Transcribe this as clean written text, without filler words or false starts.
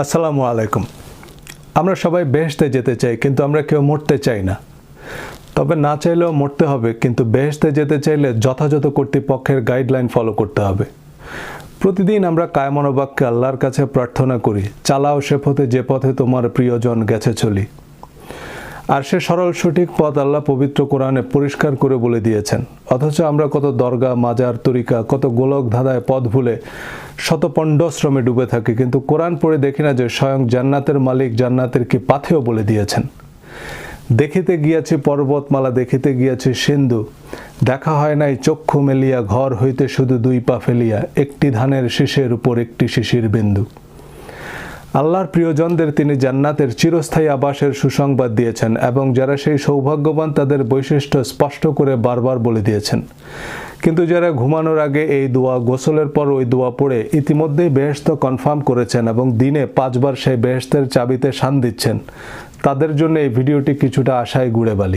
আসসালামু আলাইকুম। আমরা সবাই বেহেশতে যেতে চাই, কিন্তু আমরা কেউ মরতে চাই না। তবে না চাইলেও মরতে হবে, কিন্তু বেহেশতে যেতে চাইলে যথাযথ কর্তৃপক্ষের গাইডলাইন ফলো করতে হবে। প্রতিদিন আমরা কায়মনোবাক্যে আল্লাহর কাছে প্রার্থনা করি, চালাও সে পথে যে পথে তোমার প্রিয়জন গেছে চলি। আর সে সরল সঠিক পথ আল্লাহ পবিত্র কোরআনে পরিষ্কার করে বলে দিয়েছেন। অথচ আমরা কত দরগা, মাজার, তরিকা, কত গোলক ধাঁধায় পথ ভুলে শত পণ্ডশ্রমে ডুবে থাকি, কিন্তু কোরআন পড়ে দেখি না যে স্বয়ং জান্নাতের মালিক জান্নাতের কি পাথেও বলে দিয়েছেন। দেখিতে গিয়াছি পর্বতমালা, দেখিতে গিয়াছি সিন্ধু, দেখা হয় নাই চক্ষু মেলিয়া, ঘর হইতে শুধু দুই পা ফেলিয়া, একটি ধানের শীষের উপর একটি শিশির বিন্দু। আল্লাহর প্রিয়জনদের তিনি জান্নাতের চিরস্থায়ী আবাসের সুসংবাদ দিয়েছেন এবং যারা সেই সৌভাগ্যবান তাদের বৈশিষ্ট্য স্পষ্ট করে বারবার বলে দিয়েছেন। কিন্তু যারা ঘুমানোর আগে এই দোয়া, গোসলের পর ওই দোয়া পড়ে ইতিমধ্যেই বেহেশত কনফার্ম করেছেন এবং দিনে 5 বার সেই বেহেশতের চাবিতে শান দিচ্ছেন, তাদের জন্য এই ভিডিওটি কিছুটা আশায় গুড়ে বালি।